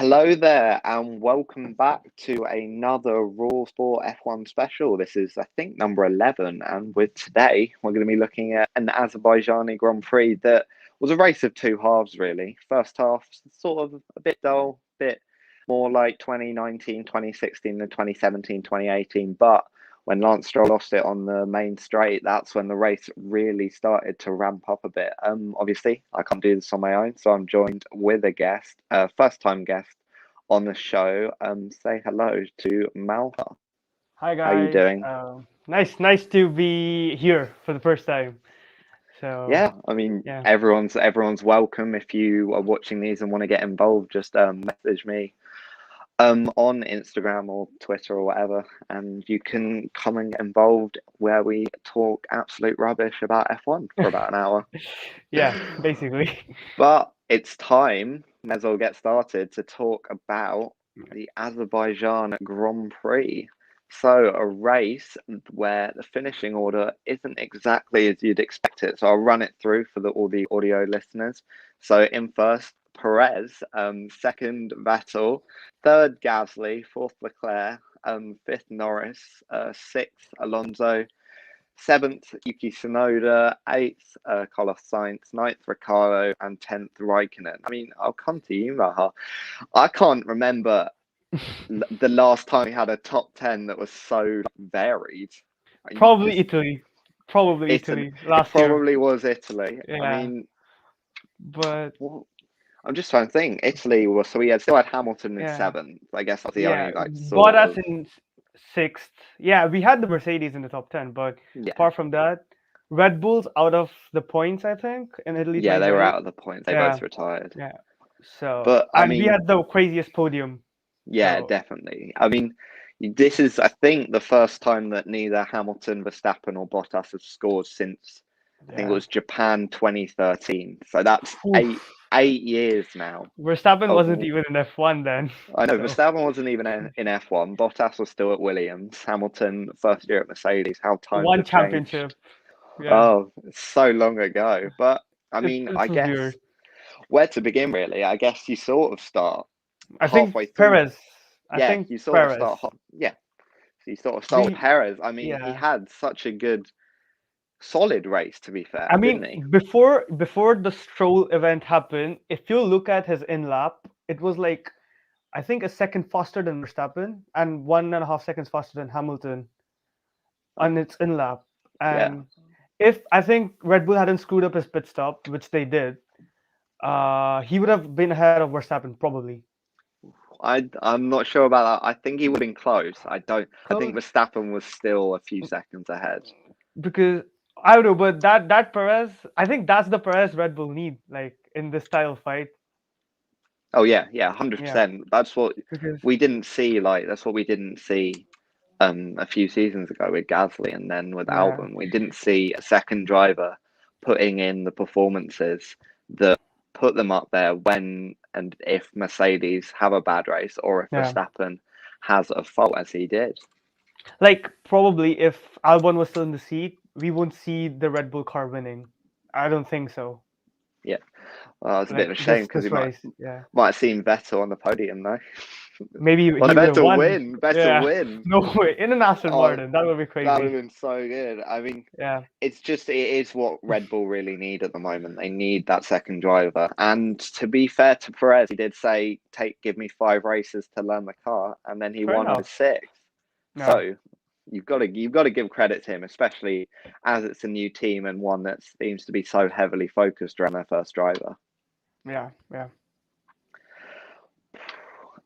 Hello there, and welcome back to another Raw Sport F1 special. This is, I think, number 11, and with today, we're going to be looking at an Azerbaijani Grand Prix that was a race of two halves, really. First half, sort of a bit dull, bit more like 2019, 2016 than 2017, 2018, but when Lance Stroll lost it on the main straight, that's when the race really started to ramp up a bit. Obviously, I can't do this on my own, so I'm joined with a guest, a first-time guest on the show. Say hello to Malhaar. Hi How are you guys. doing? Nice to be here for the first time. So Yeah, I mean, yeah, everyone's welcome. If you are watching these and want to get involved, just message me on Instagram or Twitter or whatever, and you can come and get involved where we talk absolute rubbish about F1 for about an hour. yeah, basically. But it's time, may as well get started, to talk about the Azerbaijan Grand Prix. So, a race where the finishing order isn't exactly as you'd expect it. So, I'll run it through for all the audio listeners. So, in first, Perez, second, Vettel, third, Gasly, fourth, Leclerc, fifth, Norris, sixth, Alonso, seventh, Yuki Tsunoda, eighth, Carlos Sainz, ninth, Ricciardo, and 10th, Raikkonen. I mean, I'll come to you, Maha. I can't remember the last time we had a top 10 that was so varied. Probably Italy. Probably Italy It last year. probably was Italy. I Yeah, mean, but I'm just trying to think. Italy was, so we still had Hamilton in yeah, seventh. I guess that's the yeah. only, like, sort Bottas of, in sixth. Yeah, we had the Mercedes in the top 10, but yeah. apart from that, Red Bull's out of the points, I think, in Italy Yeah, they were 2020. out of the points. They Yeah, both retired. yeah. So But, I and we mean, had the craziest podium. yeah, So definitely. I mean, this is, I think, the first time that neither Hamilton, Verstappen, or Bottas have scored since, I think it yeah. was Japan 2013. So that's Oof. eight years now. Verstappen Of, wasn't even in F1 then. I know So Verstappen wasn't even in F1. Bottas was still at Williams. Hamilton, first year at Mercedes. How times one have changed. championship. Yeah. Oh, it's so long ago. But I mean, It I was guess weird. where to begin, really? I guess you sort of start I think halfway through. Perez. I Yeah, think you sort of Perez. start. Yeah, so you sort of start with We Perez. I mean, he yeah. had such a good, solid race, to be fair, I didn't mean he? before the Stroll event happened, if you look at his in lap, it was like I think a second faster than Verstappen and 1.5 seconds faster than Hamilton Oh, on its in lap. yeah. And if I think Red Bull hadn't screwed up his pit stop, which they did, he would have been ahead of Verstappen probably. I'm not sure about that. I think he would have been close. I don't. I think Close. Verstappen was still a few seconds ahead. Because I don't know, but that Perez, I think that's the Perez Red Bull need, like in this style fight. Oh yeah, yeah, hundred Yeah, percent. That's what because we didn't see. Like that's what we didn't see. A few seasons ago with Gasly, and then with yeah, Albon, we didn't see a second driver putting in the performances that put them up there when and if Mercedes have a bad race or if yeah. Verstappen has a fault as he did. Like probably if Albon was still in the seat, we won't see the Red Bull car winning. I don't think so. Yeah, well, it's a bit Like of a shame this because we this might race, yeah. might have seen Vettel on the podium though. Maybe Well, he would have Vettel won. win, Vettel Yeah, win. no way in an Aston Oh, Martin. That would be that would have crazy. been so good. I mean, Yeah, it is what Red Bull really need at the moment. They need that second driver. And to be fair to Perez, he did say, give me 5 races to learn the car," and then he fair won on enough. his sixth. Yeah, So you've got to give credit to him, especially as it's a new team and one that seems to be so heavily focused around their first driver. yeah, yeah.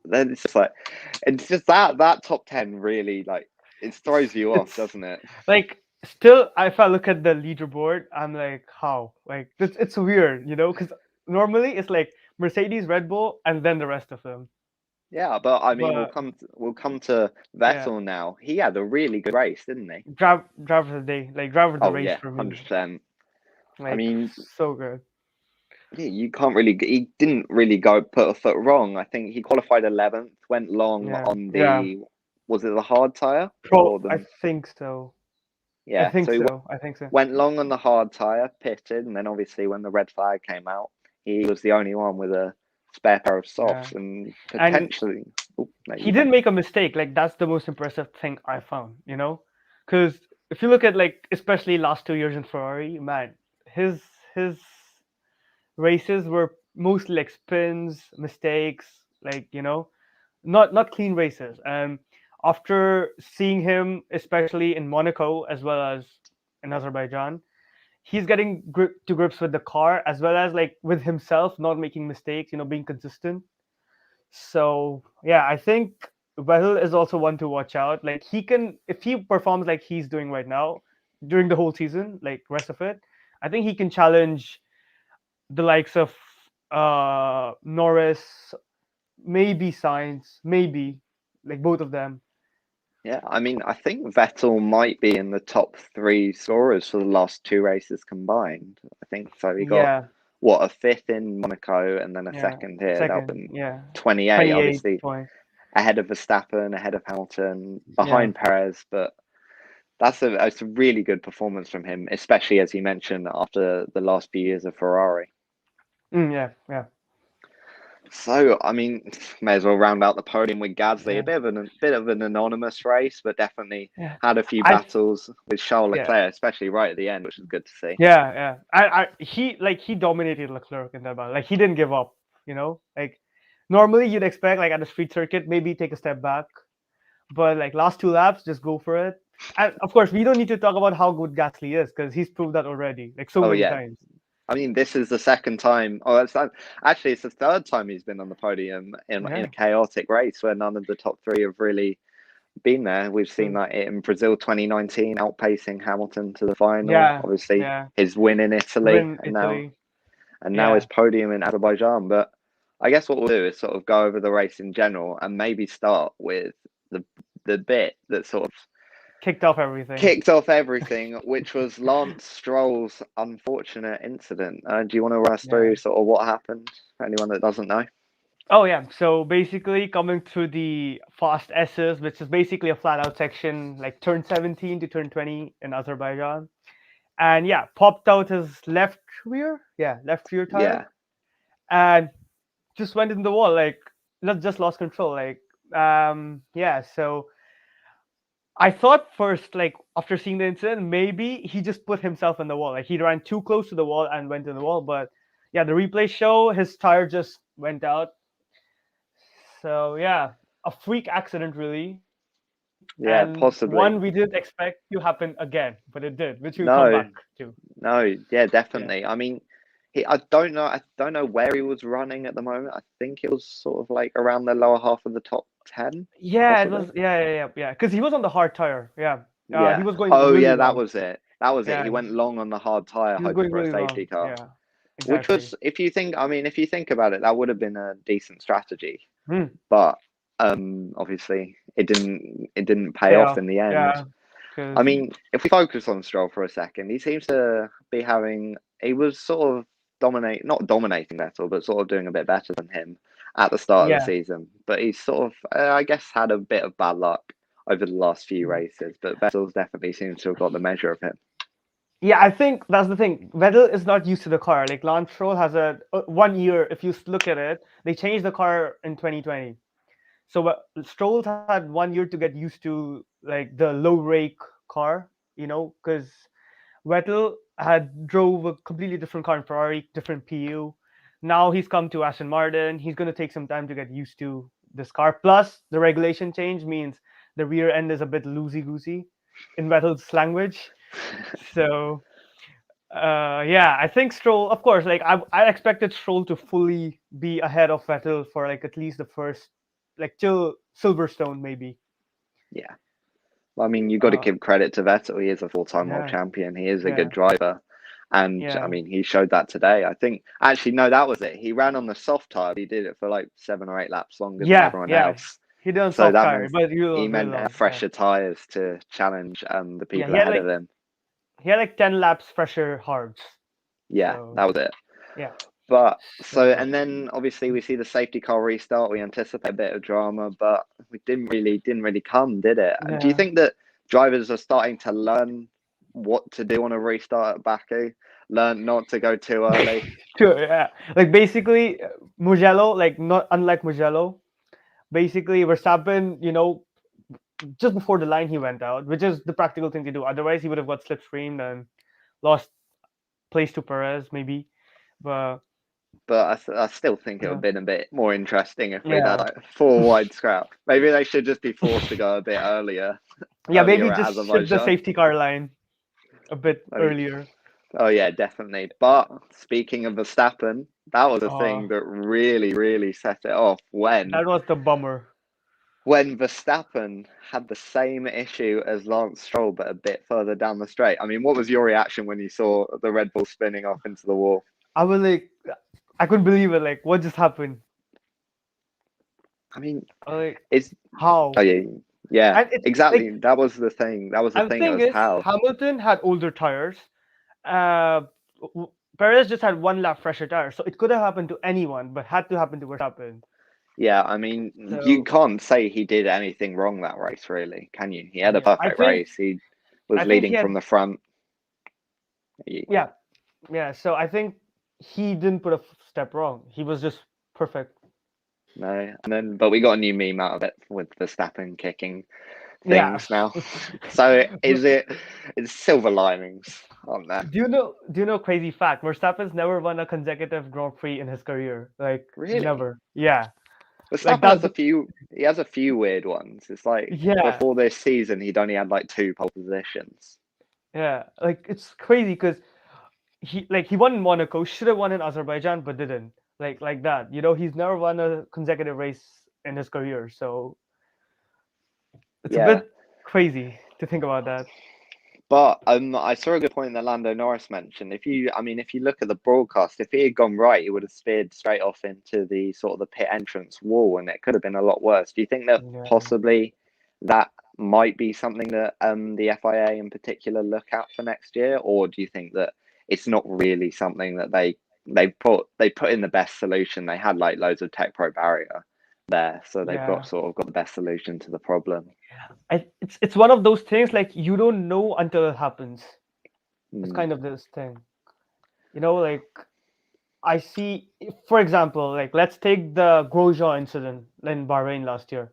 Then it's just that top 10 really like it throws you off, It's doesn't it? like still if I look at the leaderboard, I'm like, how? Like it's weird, because normally it's like Mercedes, Red Bull, and then the rest of them. Yeah, but I mean, But we'll come to yeah, Vettel now. He had a really good race, didn't he? driver of the day, like driver of the Oh race yeah, for me. 100%. I Like mean, so good. yeah, you can't really. He didn't really go put a foot wrong. I think he qualified 11th, went long Yeah, on yeah. the, was it the hard tire Pro, or I the, think so. I yeah. think So he so. I think so. went long on the hard tire, pitted, and then obviously when the red flag came out, he was the only one with a spare pair of Yeah. softs and And potentially. Oh, no, he you go. didn't make a mistake. Like that's the most impressive thing I found, you know, because if you look at like especially last 2 years in Ferrari, man, his races were mostly like spins, mistakes, like not clean races. And after seeing him, especially in Monaco as well as in Azerbaijan, he's getting to grips with the car as well as like with himself, not making mistakes, being consistent. So yeah, I think Vettel is also one to watch out. Like he can, if he performs like he's doing right now during the whole season, like rest of it, I think he can challenge the likes of Norris, maybe Sainz, maybe like both of them. Yeah, I mean, I think Vettel might be in the top three scorers for the last two races combined. I think so. He got Yeah, what, a fifth in Monaco and then a yeah, second here. That second, was yeah, 28, 28 obviously points. ahead of Verstappen, ahead of Hamilton, Yeah, behind Perez. But it's a really good performance from him, especially as you mentioned after the last few years of Ferrari. yeah, yeah, So, I mean, may as well round out the podium with Gasly. A yeah, bit of an anonymous race, but definitely yeah. had a few I battles with Charles yeah. Leclerc, especially right at the end, which is good to see. Yeah, yeah. He dominated Leclerc in that battle. Like he didn't give up. Like normally you'd expect like at a street circuit maybe take a step back, but like last two laps just go for it. And of course we don't need to talk about how good Gasly is because he's proved that already like so Oh many yeah, times. I mean, this is the second time. Oh, actually it's the third time he's been on the podium in Yeah, a chaotic race where none of the top three have really been there. We've seen true. like it in Brazil 2019, outpacing Hamilton to the final. Yeah, Obviously, yeah. his win in Italy, Win and now Italy. his Yeah. podium in Azerbaijan. But I guess what we'll do is sort of go over the race in general and maybe start with the bit that sort of Kicked off everything. kicked off everything, which was Lance Stroll's unfortunate incident. Do you want to run us Yeah. through sort of what happened for anyone that doesn't know? Oh yeah. So basically coming through the fast S's, which is basically a flat out section, like turn 17 to turn 20 in Azerbaijan. And yeah, popped out his left rear Yeah, tire, and just went in the wall. Like, just lost control. Like, yeah. So I thought first, like after seeing the incident, maybe he just put himself in the wall. Like he ran too close to the wall and went in the wall. But yeah, the replay show his tire just went out. So yeah, a freak accident really, and yeah, one we possibly. didn't expect to happen again, but it did, which we'll come back No, to. no, yeah, Yeah. definitely. I mean, I don't know where he was running at the moment. I think it was sort of like around the lower half of the top 10, Yeah, it possibly. was. Yeah. Because he was on the hard tire. Yeah, he Yeah. was going Oh, really yeah, that long. was it. That was it. He Yeah, went long on the hard tire, he was hoping going for a really safety long. car, Yeah, which exactly. was, if you think about it, that would have been a decent strategy. Hmm. But obviously, it didn't pay Pay off off. in the end. Yeah, I because mean, if we focus on Stroll for a second, he seems to be having. He was sort of not dominating Vettel, but sort of doing a bit better than him at the start of the yeah, season. But he's sort of, I guess, had a bit of bad luck over the last few races. But Vettel's definitely seems to have got the measure of him. yeah. I think that's the thing. Vettel is not used to the car. Like Lance Stroll has a 1 year. If you look at it, they changed the car in 2020. So Stroll had 1 year to get used to like the low rake car. Because Vettel had drove a completely different car in Ferrari, different PU. Now he's come to Aston Martin. He's going to take some time to get used to this car. Plus, the regulation change means the rear end is a bit loosey goosey in Vettel's language. So, yeah, I think Stroll, of course, like I expected Stroll to fully be ahead of Vettel for like at least the first, like till Silverstone maybe. Yeah. Well, I mean, you've got to Uh, give credit to Vettel. He is a full-time world yeah, champion. He is a good yeah, driver. And I yeah, mean, he showed that today. I think actually, no, that was it. He ran on the soft tire. He did it for like 7 or 8 laps longer than yeah, everyone yeah. else. He did on So soft that tire, meant but he really meant long. Yeah. fresher tires to challenge the Yeah, people ahead of him. he had like 10 laps fresher hards. Yeah, So that was it. yeah. But So and then obviously we see the safety car restart. We anticipate a bit of drama, but we didn't really come, did it? And do you yeah. think that drivers are starting to learn what to do on a restart at Baku. Learn not to go too early. Sure, yeah. Like basically, Mugello, like not unlike Mugello, basically Verstappen, just before the line he went out, which is the practical thing to do. Otherwise, he would have got slipstreamed and lost place to Perez, maybe. But But I still think it would yeah, have been a bit more interesting if we'd had yeah, like 4 wide scrap. Maybe they should just be forced to go a bit yeah. earlier Maybe at just shift the Azerbaijan. safety car line a bit I mean, earlier. oh yeah, definitely. But speaking of Verstappen, that was a Uh, thing that really, really set it off that was the bummer. when Verstappen had the same issue as Lance Stroll, but a bit further down the straight. I mean, what was your reaction when you saw the Red Bull spinning off into the wall? I was like, I couldn't believe it. Like, what just happened? I mean, Like, it's how? oh yeah, yeah, And it's like, exactly. That was the thing. That was the and the thing. It thing was is, how. Hamilton had older tires. Uh, Perez just had one lap fresher tire, so it could have happened to anyone, but had to happen to Verstappen. Yeah, I mean, you So can't say he did anything wrong that race, really, can you? He had a yeah, perfect race. He was I think he leading had from the front. He- yeah, yeah. So I think he didn't put a step wrong. He was just perfect. No, and then but we got a new meme out of it with Verstappen kicking Yeah. things now. So But it's silver linings on there. do you know crazy fact? Verstappen's never won a consecutive Grand Prix in his career. Like Really? never. Yeah. Like Verstappen that's has the he has a few weird ones. It's like yeah. before this season he'd only had like 2 pole positions. Yeah. Like it's crazy because he won in Monaco, should have won in Azerbaijan, but didn't. Like that. He's never won a consecutive race in his career. So it's a Yeah. bit crazy to think about that. But I saw a good point that Lando Norris mentioned. If you look at the broadcast, if he had gone right, he would have speared straight off into the sort of the pit entrance wall, and it could have been a lot worse. Do you think that Yeah. possibly that might be something that the FIA in particular look at for next year, or do you think that it's not really something that they put in the best solution? They had like loads of tech pro barrier there, so they've Yeah. got the best solution to the problem. It's one of those things like you don't know until it happens. It's Hmm. kind of this thing. Like I see, for example, like let's take the Grosjean incident in Bahrain last year.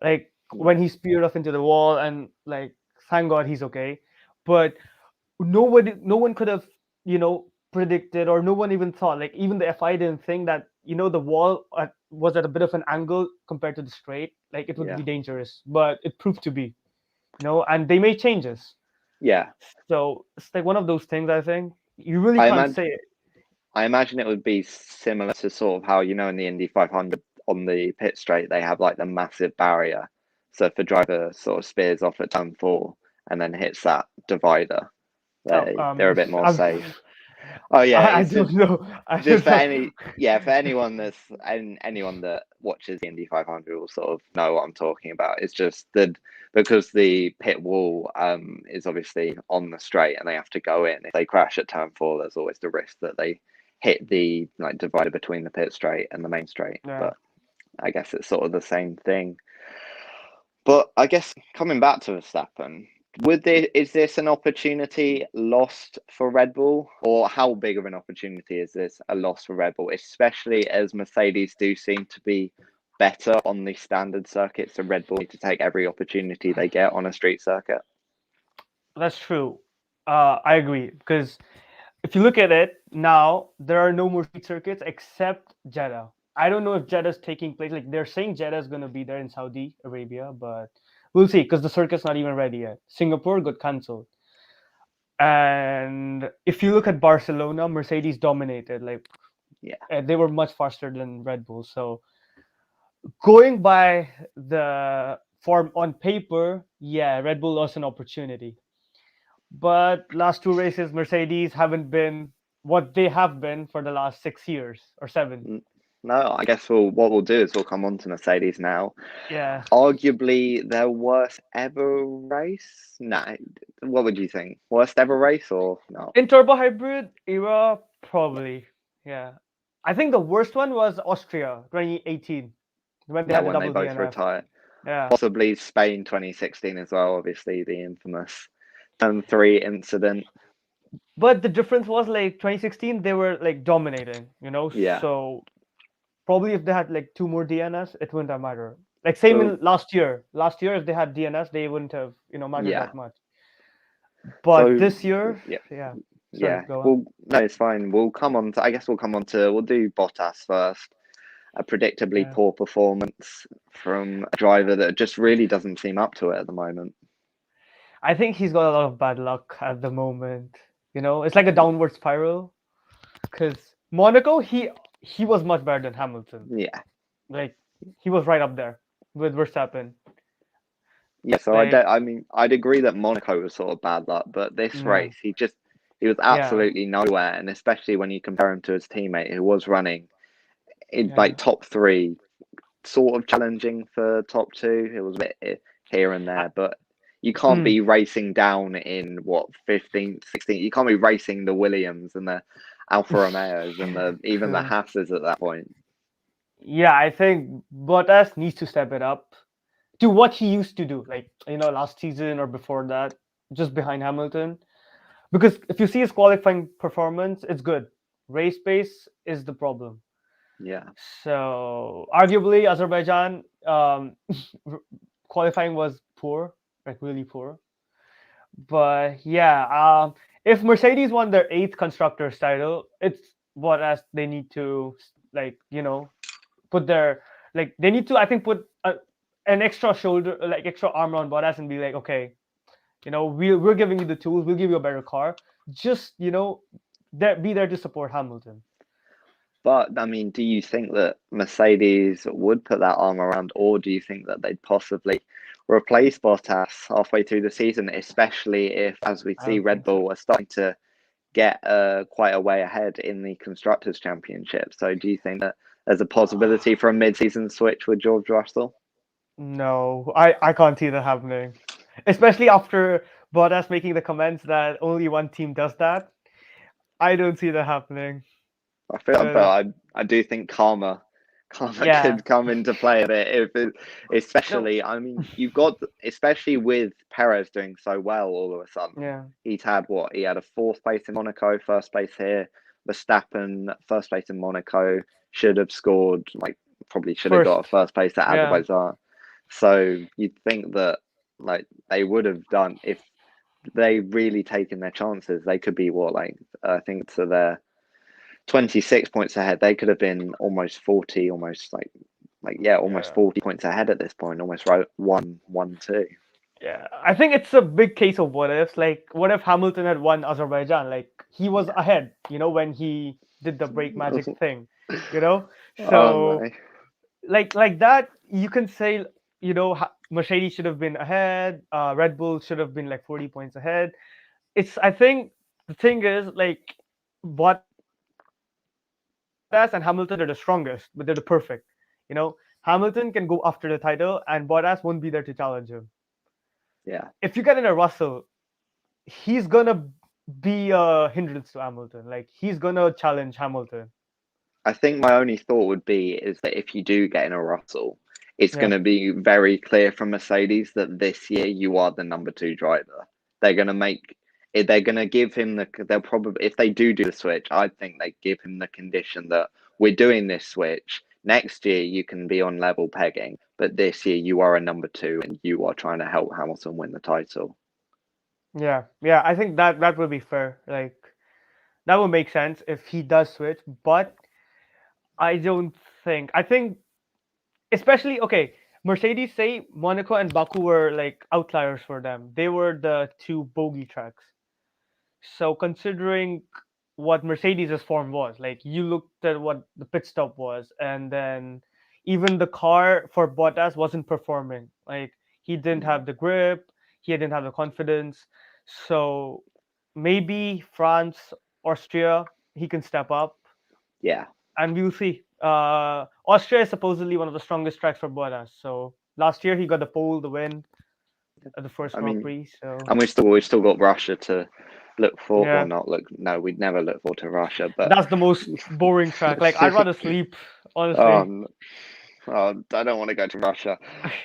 Like when he speared off into the wall, and like thank God he's okay. But no one could have, predicted, or no one even thought. Like even the FI didn't think that the wall was at a bit of an angle compared to the straight. Like it would Yeah, be dangerous, but it proved to be. And they made changes. yeah. So it's like one of those things. I think you really I can't imagine. say it. I imagine it would be similar to sort of how, in the Indy 500 on the pit straight, they have like the massive barrier. So if a driver sort of spears off at turn 4 and then hits that divider, Oh, they're a bit more I'm, safe. Oh yeah, I it's don't know. I just don't know. for anyone anyone that watches the Indy 500 will sort of know what I'm talking about. It's just that because the pit wall is obviously on the straight and they have to go in. If they crash at turn 4, there's always the risk that they hit the like divider between the pit straight and the main straight. Yeah. But I guess it's sort of the same thing. But I guess coming back to Verstappen, is this an opportunity lost for Red Bull, or how big of an opportunity is this a loss for Red Bull, especially as Mercedes do seem to be better on the standard circuits, so Red Bull need to take every opportunity they get on a street circuit? That's true. I agree because if you look at it now, there are no more street circuits except Jeddah. I don't know if Jeddah's taking place. Like they're saying Jeddah is going to be there in Saudi Arabia, but we'll see because the circuit's not even ready yet. Singapore got cancelled. And if you look at Barcelona, Mercedes dominated. Like Yeah, they were much faster than Red Bull. So going by the form on paper, yeah, Red Bull lost an opportunity. But last two races, Mercedes haven't been what they have been for the last 6 years or 7. no, I guess what we'll do is we'll come on to Mercedes now. Yeah. Arguably their worst ever race. No, what would you think? Worst ever race or no? In turbo hybrid era, probably. Yeah. I think the worst one was Austria 2018 when they Yeah, had the when they double both DNF. retire. Yeah. Possibly Spain 2016 as well, obviously the infamous Turn 3 incident. But the difference was like 2016, they were like dominating, Yeah. So probably if they had like two more DNS, it wouldn't have mattered. Like same So in last year. Last year, if they had DNS, they wouldn't have, mattered yeah. that much. But So this year, yeah. yeah. Sorry, Yeah. go on. Well, no, it's fine. We'll come on to. I guess we'll come on to. We'll do Bottas first. A predictably Yeah. poor performance from a driver that just really doesn't seem up to it at the moment. I think he's got a lot of bad luck at the moment. It's like a downward spiral. Because Monaco, he was much better than Hamilton. Yeah. Like he was right up there with Verstappen. Yeah, so I Like don't. I mean, I'd agree that Monaco was sort of bad luck, but this yeah, race, he was yeah, absolutely nowhere, and especially when you compare him to his teammate who was running in yeah. like top three, sort of challenging for top two. It was a bit here and I, there, but you can't mm, be racing down in what 15th, 16th. You can't be racing the Williams and the Alfa Romeos and the even the true. Hasses at that point. Yeah, I think Bottas needs to step it up to what he used to do, like last season or before that, just behind Hamilton. Because if you see his qualifying performance, it's good. Race pace is the problem. Yeah. So arguably, Azerbaijan qualifying was poor, like really poor. But yeah, if Mercedes won their eighth constructors title, it's what as they need to like put their they need to I think put an extra shoulder like extra arm around Bottas and be like, okay, we're giving you the tools, we'll give you a better car, just be there to support Hamilton. But I mean, do you think that Mercedes would put that arm around, or do you think that they'd possibly replace Bottas halfway through the season, especially if, as we I see, don't Red think so. Bull are starting to get quite a way ahead in the Constructors' Championship? So do you think that there's a possibility for a mid-season switch with George Russell? No, I can't see that happening, especially after Bottas making the comments that only one team does that. I don't see that happening I feel, but because I do think karma yeah, could come into play a bit no, especially. I mean, you've got especially with Perez doing so well all of a sudden. yeah, He's had what? He had a fourth place in Monaco, first place here. Verstappen, first place in Monaco, should have scored like probably should have got a first, first place at yeah, Azerbaijan. So you'd think that like they would have done if they really taken their chances. They could be what like I think to their 26 points ahead. They could have been almost 40, almost almost yeah. 40 points ahead at this point, almost right 1-1-2. Yeah, I think it's a big case of what ifs. Like, what if Hamilton had won Azerbaijan? Like, he was Yeah. ahead, when he did the break magic thing, you know. Oh So, no. like that, you can say, Mercedes should have been ahead. Red Bull should have been like 40 points ahead. I think the thing is like, Bottas and Hamilton are the strongest, but they're the perfect. You know, Hamilton can go after the title, and Bottas won't be there to challenge him. Yeah. If you get in a Russell, he's gonna be a hindrance to Hamilton. Like he's gonna challenge Hamilton. I think my only thought would be is that if you do get in a Russell, it's going Yeah. to be very clear from Mercedes that this year you are the number two driver. They're going to make they're going to give him they'll probably if they do the switch, I think they give him the condition that we're doing this switch. Next year you can be on level pegging, but this year you are a number two and you are trying to help Hamilton win the title. Yeah, yeah. I think that would be fair. Like that would make sense if he does switch. But I don't think. I think especially okay. Mercedes say Monaco and Baku were like outliers for them. They were the two bogey tracks. So considering what Mercedes' form was, like you looked at what the pit stop was, and then even the car for Bottas wasn't performing. Like he didn't Mm, have the grip, he didn't have the confidence. So maybe France, Austria, he can step up, yeah. and we'll see. Austria is supposedly one of the strongest tracks for Bottas. So last year he got the pole, the win at the first I Grand mean, Prix. So and we've still got Russia to look for, or yeah. not look. No, we'd never look forward to Russia, but That's the most boring track. Like I'd rather sleep, honestly. um, Oh, I don't want to go to Russia.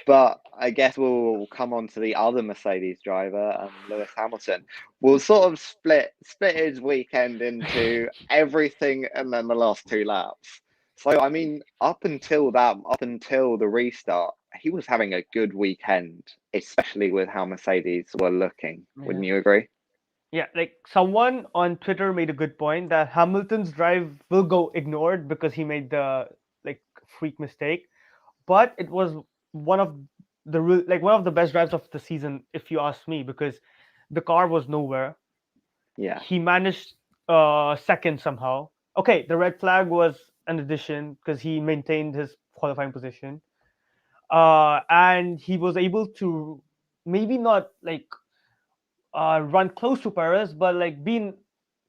But I guess we'll come on to the other Mercedes driver, Lewis Hamilton. We'll sort of split his weekend into everything and then the last two laps. So I mean, up until the restart, he was having a good weekend, especially with how Mercedes were looking. Yeah. Wouldn't you agree? Yeah, like someone on Twitter made a good point that Hamilton's drive will go ignored because he made the like freak mistake, but it was one of one of the best drives of the season, if you ask me, because the car was nowhere. Yeah, He managed second somehow. Okay, the red flag was an addition because he maintained his qualifying position, and he was able to maybe not like run close to Perez, but like being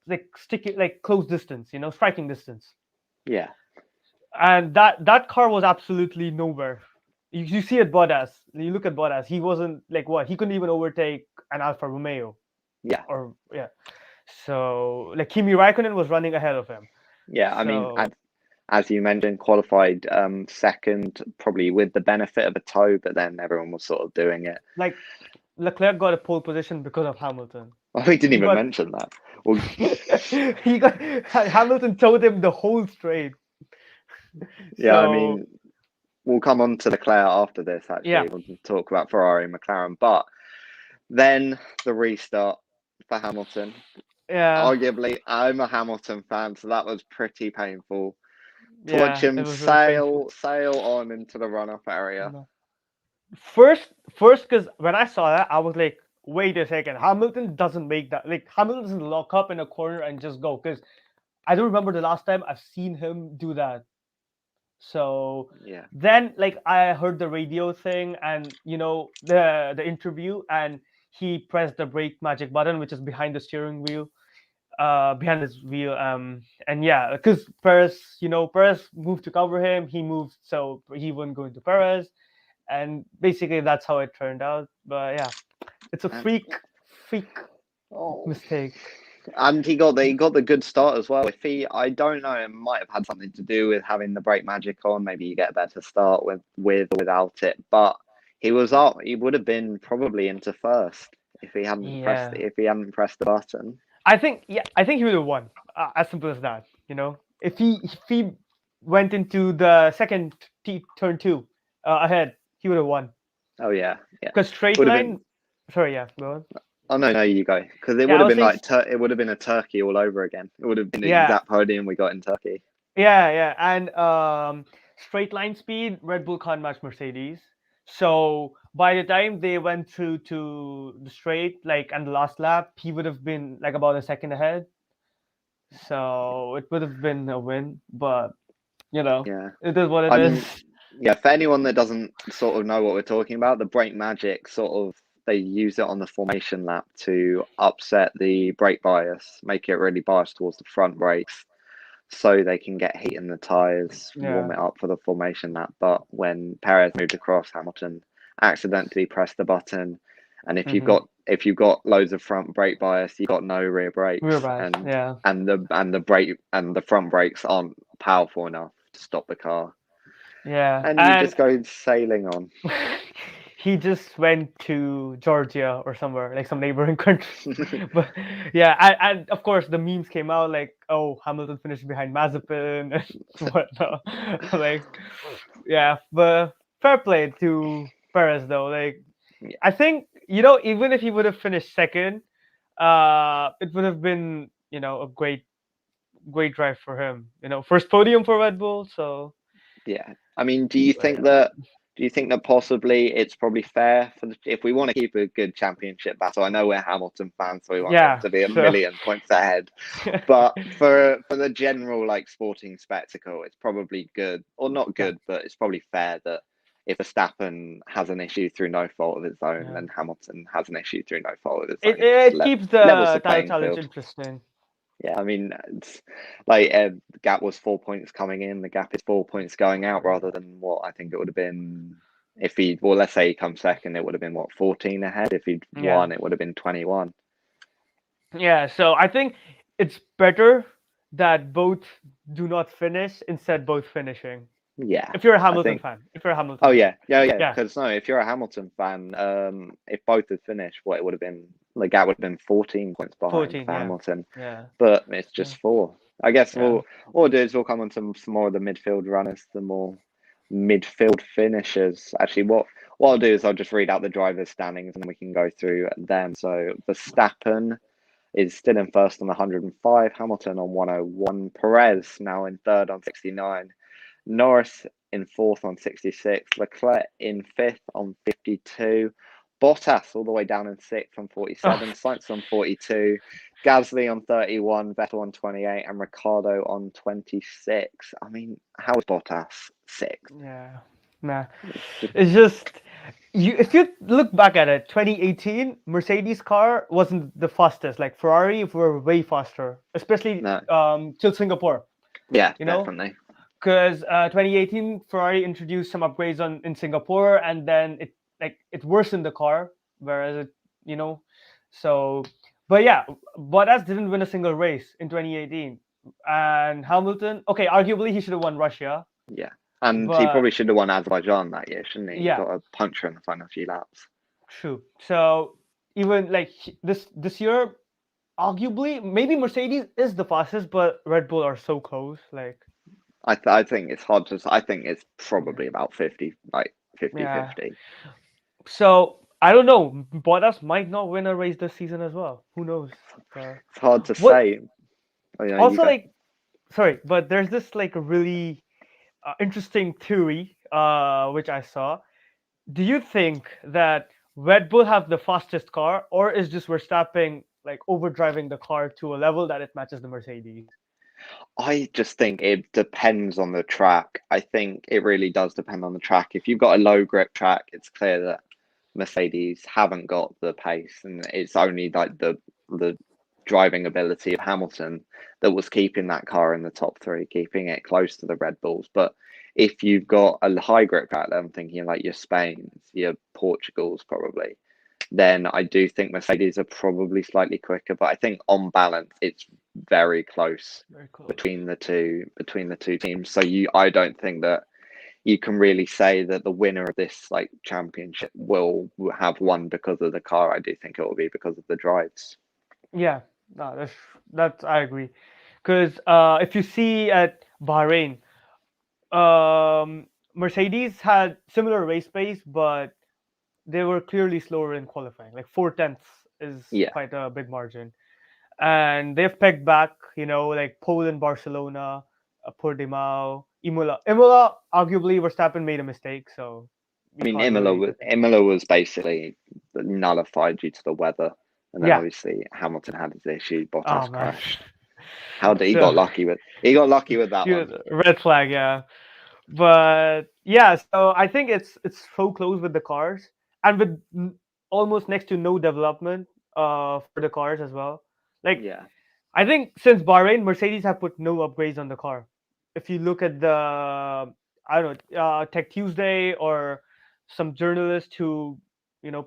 like sticky, like close distance, striking distance. yeah, And that car was absolutely nowhere. You see at Bottas, you look at Bottas, he wasn't like what he couldn't even overtake an Alfa Romeo, yeah, or yeah. So like Kimi Raikkonen was running ahead of him. yeah. I mean, So as you mentioned, qualified second, probably with the benefit of a toe, but then everyone was sort of doing it. like Leclerc got a pole position because of Hamilton. Oh, we didn't He even got mention that. Well, he got Hamilton towed him the whole straight. yeah, I So mean, we'll come on to Leclerc after this, yeah, actually. We'll talk about Ferrari and McLaren. But then the restart for Hamilton. yeah, Arguably, I'm a Hamilton fan, so that was pretty painful to watch yeah. It him was really painful. sail on into the runoff area. No. First, because when I saw that, I was like, wait a second, Hamilton doesn't make that. Like Hamilton doesn't lock up in a corner and just go. Because I don't remember the last time I've seen him do that. So Yeah, then, like, I heard the radio thing and the interview, and he pressed the brake magic button, which is behind the steering wheel, behind his wheel. And yeah, because Perez moved to cover him. He moved so he wouldn't go into Perez, and basically that's how it turned out. But yeah, it's a and freak oh, mistake. and he got the good start as well. I don't know, it might have had something to do with having the brake magic on. Maybe you get a better start with or without it. But he was up. He would have been probably into first Yeah, if he hadn't pressed the button. I think he would have won. As simple as that. If he went into the second turn two ahead, he would have won. Oh yeah, yeah. Because straight Would have been. line. Sorry, yeah, go on. Oh no, no, you go. Because it Yeah, would I have was been saying. like it would have been a Turkey all over again. It would have been the Yeah, exact podium we got in Turkey. yeah, and straight line speed, Red Bull can't match Mercedes. So by the time they went through to the straight, like and the last lap, he would have been like about a second ahead. So it would have been a win, but Yeah. it is what it I is. mean, yeah, for anyone that doesn't sort of know what we're talking about, the brake magic sort of they use it on the formation lap to upset the brake bias, make it really biased towards the front brakes so they can get heat in the tyres, warm Yeah. it up for the formation lap. But when Perez moved across, Hamilton accidentally pressed the button. And Mm-hmm. if you've got loads of front brake bias, you've got no rear Rear brakes bias. Yeah. and the front brakes aren't powerful enough to stop the car. Yeah. And you And just go sailing on. he just went to Georgia or somewhere, like some neighboring country. But yeah, and of course the memes came out like, oh, Hamilton finished behind Mazepin and whatnot. Like, yeah, but fair play to Perez though. Like, Yeah, I think even if he would have finished second, it would have been a great drive for him. First podium for Red Bull. So yeah. I mean, do you think that possibly it's probably fair if we want to keep a good championship battle? I know we're Hamilton fans, so we want them yeah, to be a so million points ahead. But for the general like sporting spectacle, it's probably good or not yeah, good, but it's probably fair that if Verstappen has an issue through no fault of his own, yeah. then Hamilton has an issue through no fault of his It own. It just it keeps levels the the title playing challenge field. interesting. Yeah, I mean, it's like the gap was 4 points coming in. The gap is 4 points going out, rather than what I think it would have been if he. Well, let's say he comes second, it would have been what 14 ahead. If he'd Yeah, won, it would have been 21. yeah. So I think it's better that both do not finish instead both finishing. Yeah, If you're a I Hamilton think. fan. If you're a Hamilton Oh fan. yeah. Yeah. Because no, if you're a Hamilton fan, if both had finished, what it would have been, the gap would have been 14 points behind 14, for yeah. Hamilton, Yeah. but it's Yeah. just 4. I guess Yeah. we'll do is we'll come on to some more of the midfield runners, the more midfield finishers. Actually, what I'll do is I'll just read out the drivers' standings and we can go through them. So Verstappen is still in first on 105, Hamilton on 101, Perez now in third on 69, Norris in fourth on 66, Leclerc in fifth on 52, Bottas all the way down in sixth on 47, Sainz on 42, Gasly on 31, Vettel on 28, and Ricciardo on 26. I mean, how is Bottas sixth? Yeah. Nah. It's just It's just if you look back at it, 2018 Mercedes car wasn't the fastest. Like Ferrari were way faster, especially no. till Singapore. Yeah, You know, definitely. because 2018 Ferrari introduced some upgrades in Singapore, and then it worsened the car. Whereas so but yeah, Bottas didn't win a single race in 2018, and Hamilton. Okay, arguably he should have won Russia, Yeah. And he but probably should have won Azerbaijan that year, shouldn't he? He yeah, got a puncher in the final few laps. true. So even like this year, arguably maybe Mercedes is the fastest, but Red Bull are so close. Like I think it's hard to. I think it's yeah, probably about 50, like 50 yeah. 50. So I don't know. Bottas might not win a race this season as well. Who knows? It's hard to What say. Oh, yeah, you also go. like sorry, but there's this like a really interesting theory which I saw. Do you think that Red Bull have the fastest car, or is just Verstappen like overdriving the car to a level that it matches the Mercedes? I just think it depends on the track. I think it really does depend on the track. If you've got a low grip track, it's clear that Mercedes haven't got the pace, and it's only like the driving ability of Hamilton that was keeping that car in the top 3, keeping it close to the Red Bulls. But if you've got a high grip track, I'm thinking like your Spains, your Portugals, probably, then I do think Mercedes are probably slightly quicker. But I think on balance, it's very close Very close. between the two teams. So I don't think that you can really say that the winner of this like championship will have won because of the car. I do think it will be because of the drives. Yeah, no, that's I agree. Because if you see at Bahrain, Mercedes had similar race pace, but they were clearly slower in qualifying. Like 4 tenths is Yeah, quite a big margin, and they've pegged back. Like pole in Barcelona, Portimao, Imola. Imola, arguably, Verstappen made a mistake, so I we mean can't do anything. Imola was basically nullified due to the weather, and then Yeah. obviously Hamilton had his issue. Oh Bottas man. crashed. How did he So got lucky with that yeah, one? red flag, yeah. But yeah, so I think it's so close with the cars, and with almost next to no development for the cars as well. Like Yeah, I think since Bahrain, Mercedes have put no upgrades on the car. If you look at the I don't know Tech Tuesday or some journalists who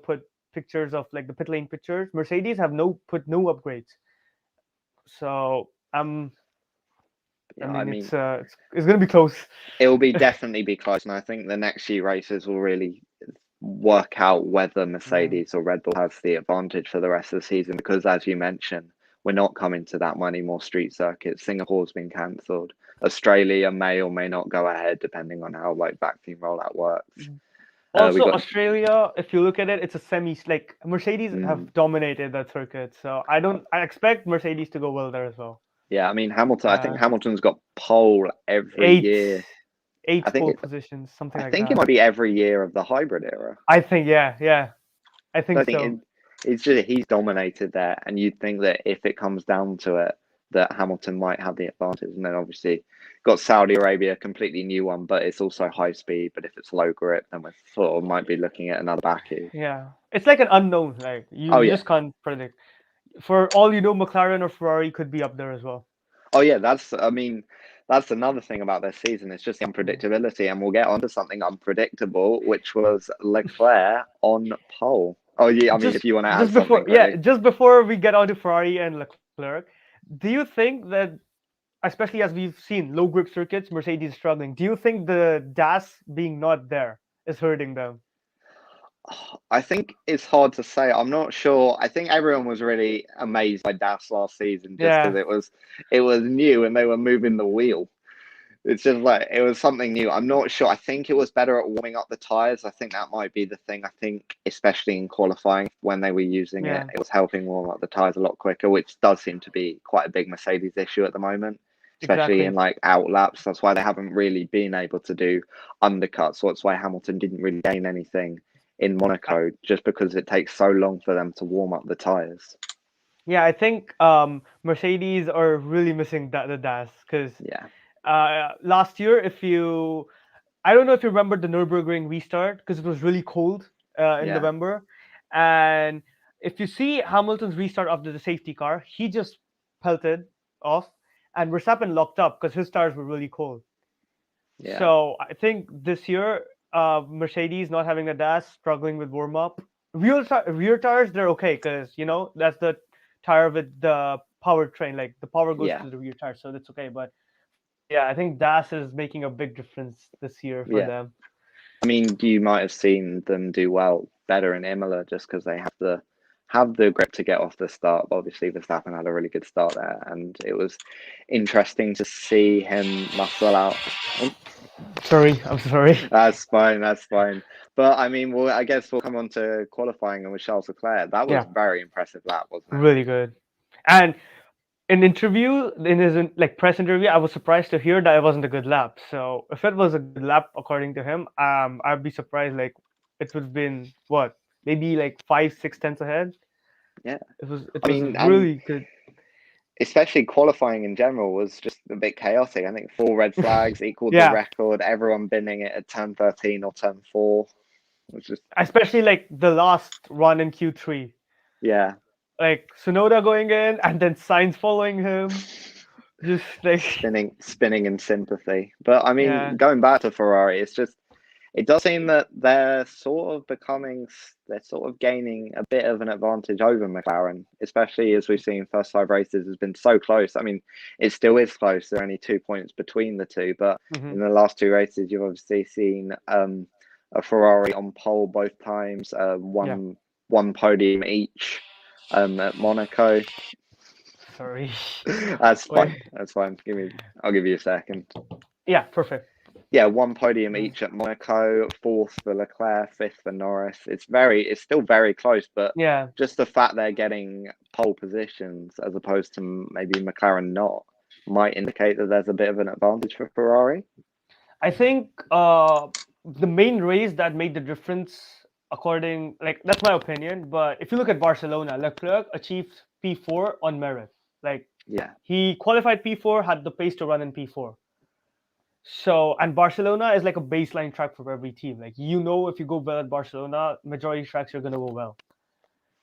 put pictures of like the pit lane pictures, Mercedes have put no upgrades. So I yeah. I mean mean, it's gonna be close. it will be definitely be close, and I think the next few races will really work out whether Yeah. Mercedes or Red Bull has the advantage for the rest of the season. Because, as you mentioned, we're not coming to that many more street circuits. Singapore's been cancelled. Australia may or may not go ahead, depending on how like vaccine rollout works. We Also, got Australia, if you look at it, it's a semi. Like Mercedes mm, have dominated that circuit, so I expect Mercedes to go well there as well. yeah. I mean Hamilton. I think Uh, Hamilton's got pole every eight, year. I eight think pole it. positions, something I like think it that. might be every year of the hybrid era. I think, yeah, I I think think so. it's just he's dominated there, and you'd think that if it comes down to it, that Hamilton might have the advantage. And then obviously got Saudi Arabia, completely new one, but it's also high speed. But if it's low grip, then we sort of might be looking at another Baku. Yeah, it's like an unknown. Like you, Oh you yeah, just can't predict. For all you know, McLaren or Ferrari could be up there as well. oh yeah. I mean, that's another thing about this season. It's just the Mm. unpredictability, and we'll get onto something unpredictable, which was Leclerc on pole. Oh yeah, I mean, if Just you want to add just something before, yeah, quickly. just before we get on to Ferrari and Leclerc, do you think that especially as we've seen low grip circuits, Mercedes struggling. Do you think the DAS being not there is hurting them? I think it's hard to say. I'm not sure. I think everyone was really amazed by DAS last season just because Yeah, it was new and they were moving the wheel. It's just like it was something new. I'm not sure. I think it was better at warming up the tires. I think that might be the thing. I think especially in qualifying when they were using it, yeah, it was helping warm up the tires a lot quicker, which does seem to be quite a big Mercedes issue at the moment, especially in exactly. like out laps. That's why they haven't really been able to do undercuts. So that's why Hamilton didn't really gain anything in I- Monaco, just because it takes so long for them to warm up the tires. Yeah, I think Mercedes are really missing the DAS because Yeah, last year, if you, I don't know if you remember the Nürburgring restart because it was really cold in yeah, November, and if you see Hamilton's restart after the safety car, he just pelted off, and Verstappen locked up because his tires were really cold. yeah, So I think this year, Mercedes not having a DAS, struggling with warm up. Rear tires they're okay because that's the tire with the powertrain, like the power goes yeah, to the rear tire, so that's okay. But yeah, I think DAS is making a big difference this year for yeah. them. I mean, you might have seen them do well better in Imola just because they have the grip to get off the start. Obviously, Verstappen had a really good start there, and it was interesting to see him muscle out. Oh, Sorry, I'm sorry. that's fine, that's fine. But I mean, well, I guess we'll come on to qualifying and with Charles Leclerc. That was Yeah, a very impressive lap, wasn't it? really good. And in his like press interview, I was surprised to hear that it wasn't a good lap. So if it was a good lap according to him, I'd be surprised. Like it would have been what, maybe like 5, 6 tenths ahead. Yeah. It I was a mean, and really good. especially qualifying in general was just a bit chaotic. I think 4 red flags equaled the Yeah, record. Everyone binning it at turn 13 or turn 4. It was just, especially like the last run in Q3, yeah. like Sonoda going in and then Sainz following him, just like Spinning in sympathy. But I mean, yeah, going back to Ferrari, it's just it does seem that they're sort of gaining a bit of an advantage over McLaren, especially as we've seen first 5 races has been so close. I mean, it still is close. There are only 2 points between the two, but hmm in the last 2 races, you've obviously seen a Ferrari on pole both times, yeah. one podium each at Monaco. Sorry. That's Wait. fine. That's fine. I'll give you a second. Yeah, perfect. Yeah, one podium Mm. each at Monaco, fourth for Leclerc, fifth for Norris. It's still very close, but Yeah, just the fact they're getting pole positions as opposed to maybe McLaren not might indicate that there's a bit of an advantage for Ferrari. I think the main race that made the difference, according like that's my opinion. But if you look at Barcelona, Leclerc achieved P4 on merit. Like Yeah, he qualified P4, had the pace to run in P4. So and Barcelona is like a baseline track for every team. Like if you go well at Barcelona, majority tracks you're gonna go well.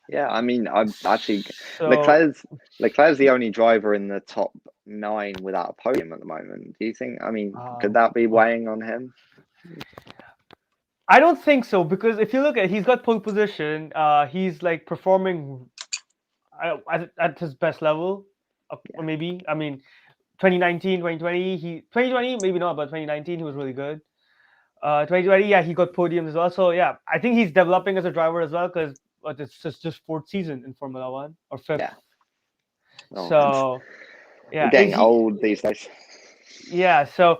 yeah. I mean, I'm actually So Leclerc's Leclerc's the only driver in the top 9 without a podium at the moment. Do you think? I mean, could uh, that be weighing on him? I don't think so because if you look at he's got pole position, he's like performing at his best level, or Yeah, maybe. I mean, 2019, 2020, 2020 maybe not, but 2019 he was really good. 2020, yeah, he got podiums as well. So yeah, I think he's developing as a driver as well because it's just fourth season in Formula One or fifth. yeah. Oh, it's So we're yeah, getting old these days. yeah. So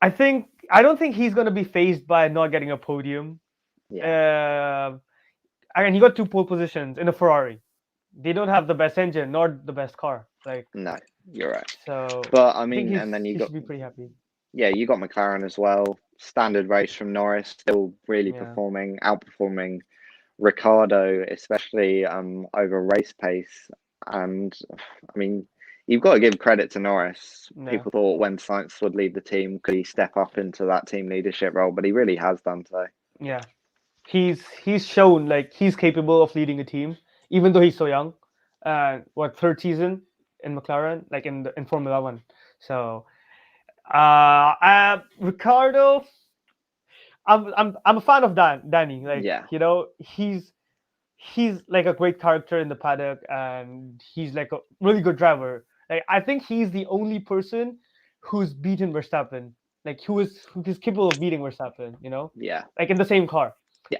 I don't think he's gonna be phased by not getting a podium. Yeah. Uh, and he got two pole positions in a Ferrari. They don't have the best engine nor the best car. Like No, you're right. so, But I I think mean, and then he should be pretty happy. you got McLaren as well. Standard race from Norris, still really Yeah, outperforming Ricardo, especially over race pace. And I mean, you've got to give credit to Norris. yeah, People thought when Sainz would lead the team, could he step up into that team leadership role? But he really has done so. yeah. He's shown like he's capable of leading a team, even though he's so young. What third season in McLaren, like in Formula One. So, Ricardo, I'm a fan of Danny. Like Yeah, he's like a great character in the paddock, and he's like a really good driver. Like I think he's the only person who's beaten Verstappen. Like who is capable of beating Verstappen. Yeah. Like in the same car. Yeah.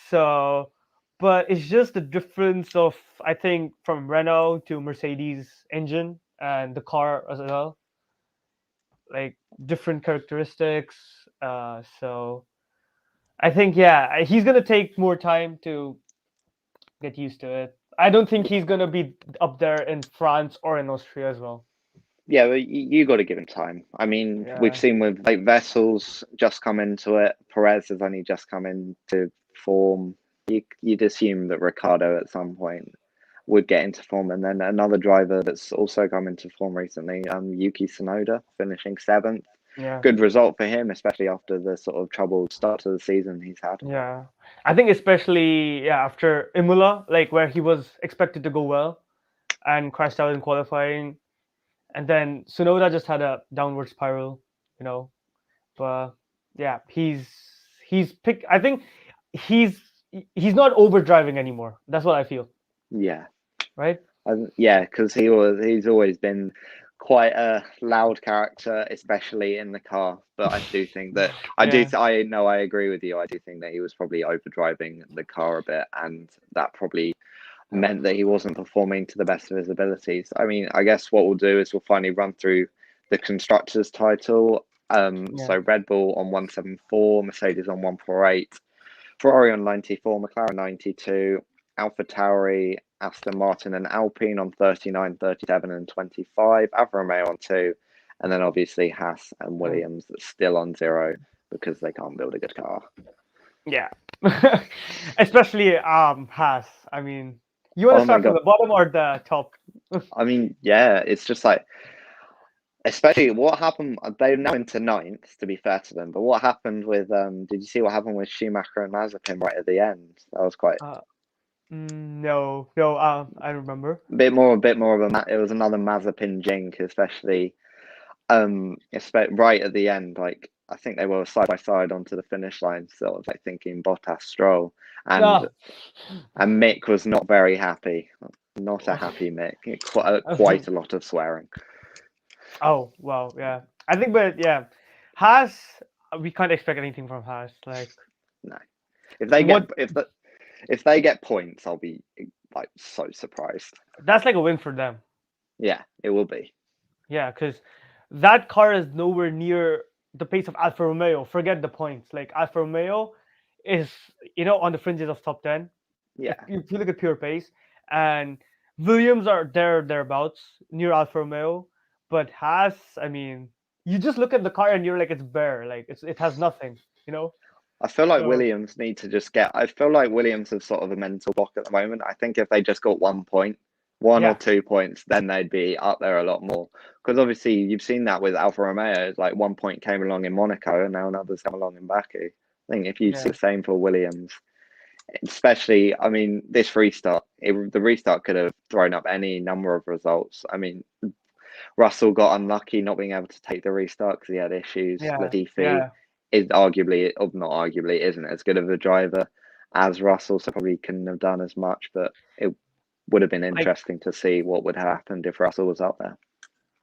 So, but it's just the difference of I think from Renault to Mercedes engine and the car as well. Like different characteristics. So I think he's gonna take more time to get used to it. I don't think he's gonna be up there in France or in Austria as well. Yeah, but you got to give him time. I mean, we've Yeah, seen with like Vessel's just come into it. Perez has only just come into form. You'd assume that Ricardo at some point would get into form, and then another driver that's also come into form recently, Yuki Tsunoda, finishing 7th. yeah, Good result for him, especially after the sort of troubled start to the season he's had. yeah. I think especially after Imola, like where he was expected to go well and crashed out in qualifying, and then Tsunoda just had a downward spiral, you know. But yeah, he's pick. I think he's he's not overdriving anymore. That's what I feel. Yeah. Right? Yeah, because he's always been quite a loud character, especially in the car. But I do think that Yeah. I know I agree with you. I do think that he was probably overdriving the car a bit, and that probably meant that he wasn't performing to the best of his abilities. I mean, I guess what we'll do is we'll finally run through the constructors' title. Yeah. So Red Bull on 174, Mercedes on 148, Ferrari on 94, McLaren 92, AlphaTauri, Aston Martin and Alpine on 39, 37 and 25, Alfa Romeo on 2, and then obviously Haas and Williams still on 0 because they can't build a good car. Yeah. Especially Haas. I mean, you want to start from the bottom or the top? I mean, yeah, it's just like, especially what happened. They're now into 9th, to be fair to them. But what happened with? Did you see what happened with Schumacher and Mazepin right at the end? That was quite. No. I remember. A bit more of a. It was another Mazepin jink, especially right at the end. Like I think they were side by side onto the finish line, sort of like thinking Bottas Stroll, and Mick was not very happy. Not a happy Mick. Quite a lot of swearing. Oh wow, yeah. I think, but yeah, Haas. We can't expect anything from Haas. Like no, if they get points, I'll be like so surprised. That's like a win for them. Yeah, it will be. Yeah, because that car is nowhere near the pace of Alfa Romeo. Forget the points. Like Alfa Romeo is, on the fringes of top 10. Yeah. If you look at pure pace, and Williams are thereabouts near Alfa Romeo, but Haas, I mean, you just look at the car and you're like, it's bare. Like it has nothing. I feel like Williams need to just get. I feel like Williams have sort of a mental block at the moment. I think if they just got 1 point, or 2 points, then they'd be up there a lot more. Because obviously you've seen that with Alfa Romeo. Like 1 point came along in Monaco, and now another's come along in Baku. I think if you see the same for Williams, especially, I mean, this restart, the restart could have thrown up any number of results. I mean, Russell got unlucky not being able to take the restart because he had issues. Latifi is arguably, or not arguably, isn't as good of a driver as Russell, so probably couldn't have done as much. But it would have been interesting to see what would have happened if Russell was up there.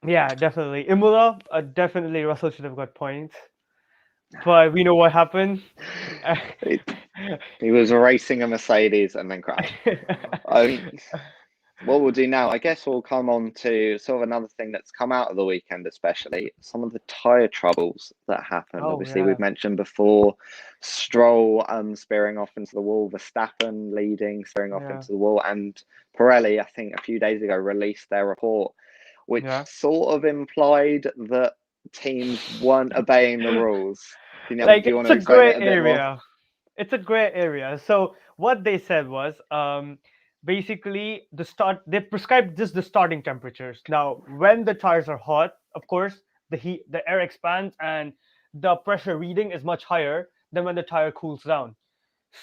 Yeah, definitely. Imola, definitely Russell should have got points. But we know what happened. He was racing a Mercedes and then crashed. What we'll do now, I guess we'll come on to sort of another thing that's come out of the weekend, especially some of the tyre troubles that happened. Obviously, we've mentioned before Stroll spearing off into the wall, Verstappen leading, spearing off into the wall, and Pirelli, I think a few days ago, released their report, which sort of implied that teams weren't obeying the rules. Do you want to explain it a bit more? It's a gray area. So what they said was, basically they prescribed just the starting temperatures. Now when the tires are hot, of course the air expands and the pressure reading is much higher than when the tire cools down.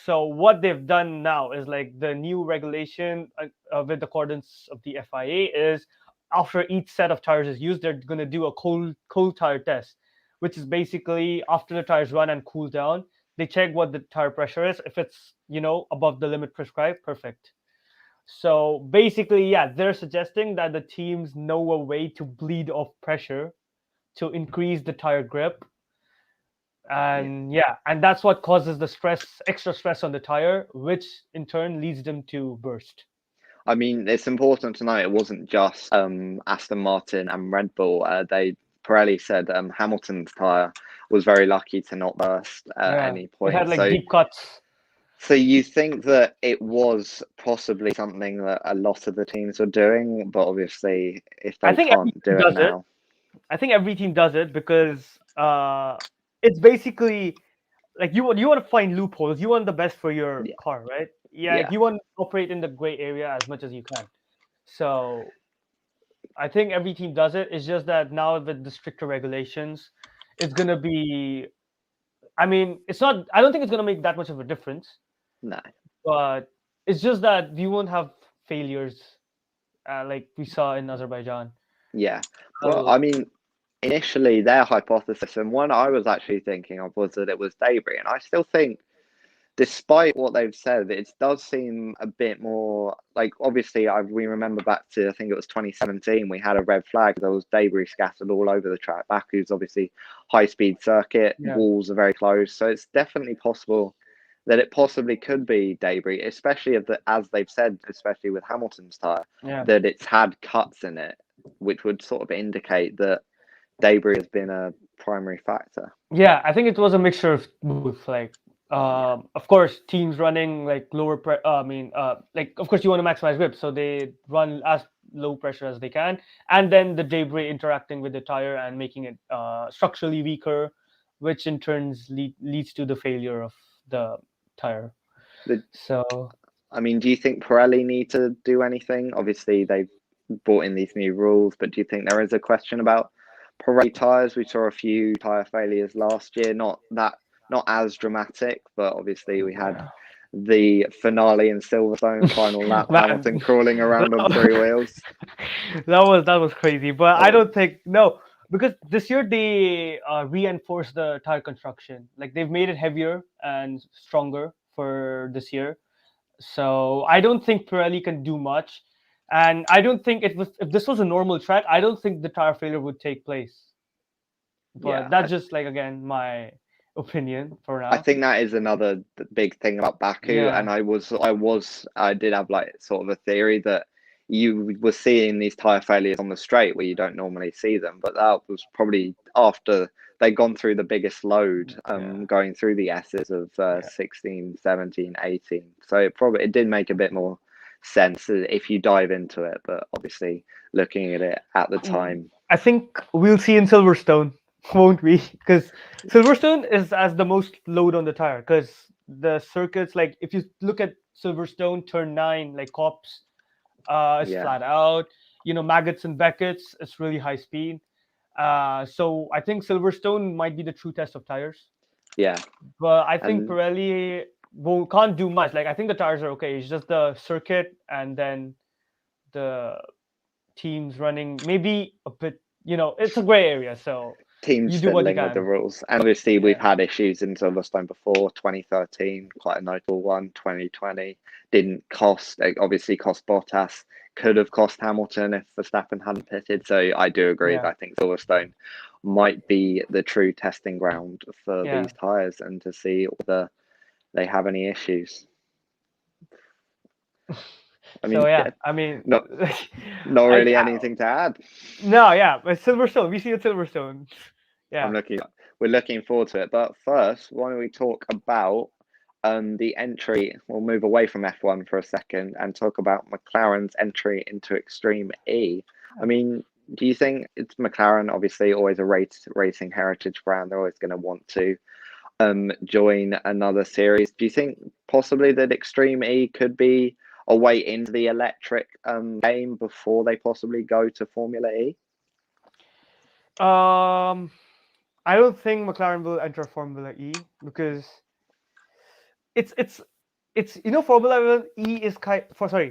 So what they've done now is like the new regulation with accordance of the FIA is after each set of tires is used, they're going to do a cold tire test, which is basically after the tires run and cool down, they check what the tire pressure is. If it's above the limit prescribed, perfect. So basically, yeah, they're suggesting that the teams know a way to bleed off pressure to increase the tire grip. Yeah. And yeah, and that's what causes the extra stress on the tire, which in turn leads them to burst. I mean, it's important to know it wasn't just Aston Martin and Red Bull. Pirelli said Hamilton's tyre was very lucky to not burst at Yeah, any it had point. like deep cuts. So you think that it was possibly something that a lot of the teams were doing, but obviously, if I they think every can't do team it does it. now, I think every team does it because it's basically like you want to find loopholes. You want the best for your yeah, car, right? Yeah, like yeah, you want to operate in the gray area as much as you can. So I think every team does it. It's just that now with the stricter regulations, it's gonna be. I mean, it's not. I don't think it's gonna make that much of a difference. no, But it's just that you won't have failures like we saw in Azerbaijan. yeah. Well, Uh, I mean, initially their hypothesis, and one I was actually thinking of, was that it was debris, and I still think, despite what they've said, it does seem a bit more like, obviously we remember back to, I think it was 2017, we had a red flag. There was debris scattered all over the track. Baku's obviously high speed circuit, yeah, walls are very close, so it's definitely possible that it possibly could be debris, especially as they've said, especially with Hamilton's tire, yeah, that it's had cuts in it, which would sort of indicate that debris has been a primary factor. yeah. I think it was a mixture of both. Like, Yeah, of course, teams running like like of course you want to maximize grip, so they run as low pressure as they can, and then the debris interacting with the tire and making it structurally weaker, which in turns leads to the failure of the tire. the So I mean, do you think Pirelli need to do anything? Obviously, they've brought in these new rules, but do you think there is a question about Pirelli tyres? We saw a few tyre failures last year, not as dramatic, but obviously we had the finale in Silverstone, final lap, man, Hamilton crawling around on three wheels. that was crazy. But That I was, don't think no, because this year they reinforced the tire construction. Like they've made it heavier and stronger for this year. So I don't think Pirelli can do much. And I don't think it was if this was a normal track, I don't think the tire failure would take place. yeah, But that's just like again my opinion for I now. think that is another big thing about Baku, Yeah. and I did have like sort of a theory that you were seeing these tire failures on the straight where you don't normally see them, but that was probably after they'd gone through the biggest load, Yeah. going through the S's of Yeah. 16, 17, 18. So it did make a bit more sense if you dive into it, but obviously looking at it at the time, I think we'll see in Silverstone, won't we? Because Silverstone is as the most load on the tire. Because the circuits, like if you look at Silverstone, turn 9, like Cops, is yeah, flat out. Maggots and Beckett's, it's really high speed. So I think Silverstone might be the true test of tires. yeah. But I think And Pirelli can't do much. Like I think the tires are okay. It's just the circuit and then the teams running maybe a bit. It's a gray area, so you teams do what you fiddling with the can. rules. And obviously, we've Yeah, had issues in Silverstone before. 2013, quite a notable one. 2020 didn't cost. It obviously cost Bottas. Could have cost Hamilton if Verstappen hadn't pitted. So I do agree that yeah, I think Silverstone might be the true testing ground for yeah. these tyres and to see whether they have any issues. I So mean, yeah, I mean, not not really I anything to add. no, yeah, but Silverstone. We see it Silverstone. I'm Yeah, looking. We're looking forward to it. But first, why don't we talk about the entry? We'll move away from F1 for a second and talk about McLaren's entry into Extreme E. I mean, do you think it's McLaren? Obviously, always a racing heritage brand. They're always going to want to join another series. Do you think possibly that Extreme E could be a way into the electric game before they possibly go to Formula E? um, I don't think McLaren will enter Formula E because it's it's